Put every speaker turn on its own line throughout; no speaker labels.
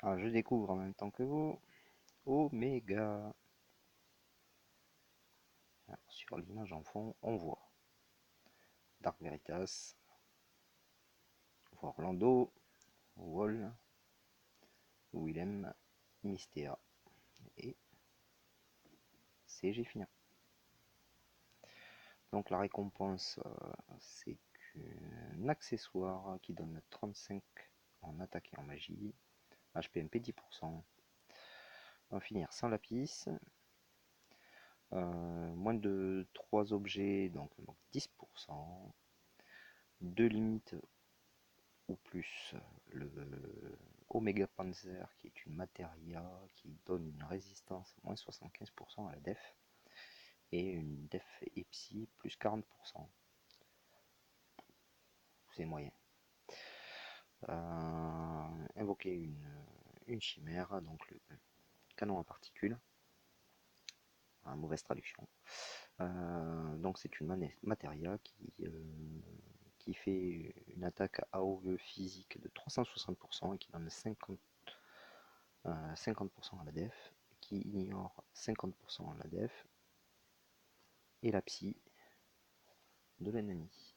Ah, je découvre en même temps que vous. Oméga. Ah, sur l'image en fond, on voit Dark Veritas, on voit Orlando, Wall, Willem, Mystea et CG Final. Donc la récompense, c'est un accessoire qui donne 35 en attaque et en magie, HPMP 10%. On va finir sans lapis. Moins de 3 objets, donc 10%. 2 limites ou plus, le Omega Panzer qui est une matéria qui donne une résistance moins 75% à la def et une def et psy plus 40%. C'est moyen. Invoquer une chimère, donc le canon à particules, mauvaise traduction. Donc c'est une matéria qui fait une attaque AOE physique de 360% et qui donne 50% à la def, qui ignore 50% à la def et la psy de l'ennemi.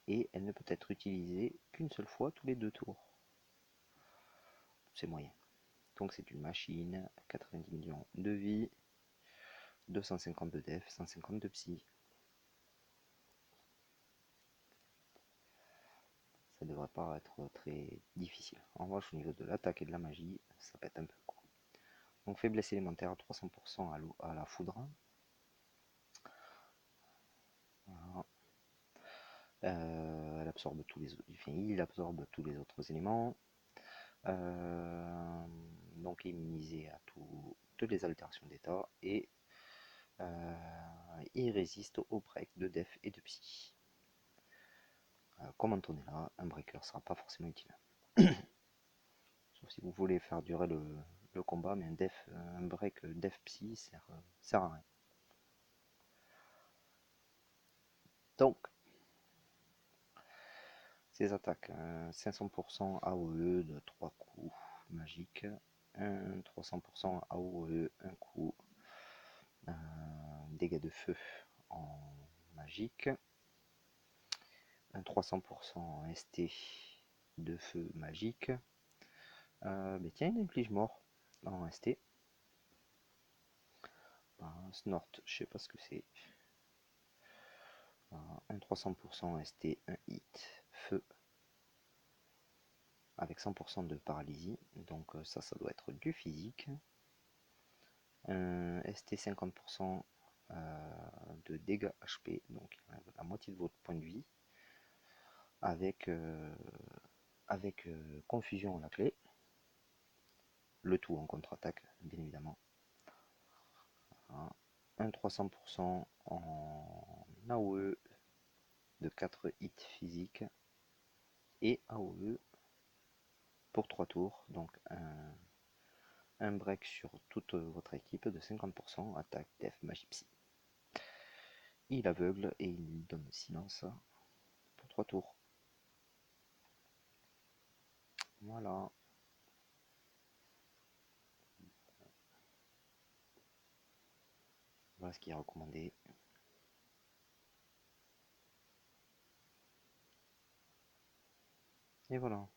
Et elle ne peut être utilisée qu'une seule fois tous les 2 tours. C'est moyen. Donc c'est une machine, 90 millions de vie, 250 de def, 150 de psy. Ça devrait pas être très difficile. En revanche, au niveau de l'attaque et de la magie, ça pète un peu. Donc faiblesse élémentaire à 300% à la foudre. Voilà. Elle absorbe il absorbe tous les autres éléments. Donc immunisé à toutes les altérations d'état et il résiste aux breaks de def et de psy. Comme Antonella, un breaker sera pas forcément utile. Sauf si vous voulez faire durer le combat, mais un break def psy sert à rien. Donc, ces attaques, 500% AOE de 3 coups magiques, un 300% AOE, un coup, dégâts de feu en magique, un 300% en ST de feu magique. Mais tiens, il inflige mort en ST. Snort, je sais pas ce que c'est. Un 300% ST, un hit, feu, avec 100% de paralysie. Donc ça doit être du physique. Un ST 50% de dégâts HP, donc la moitié de votre point de vie, avec confusion à la clé. Le tout en contre-attaque, bien évidemment. Un 300% en AOE de 4 hits physiques et AOE pour 3 tours. Donc un break sur toute votre équipe de 50%, attaque, def, magie, psy. Il aveugle et il donne silence pour 3 tours. Voilà. Voilà ce qui est recommandé. Et voilà.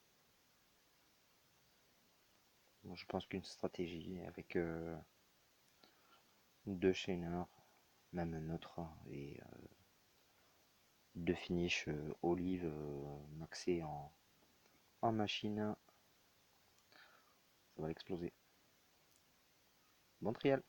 Moi, je pense qu'une stratégie avec 2 chainers, même un autre, et 2 finish olive maxé en machine, ça va exploser. Bon trial.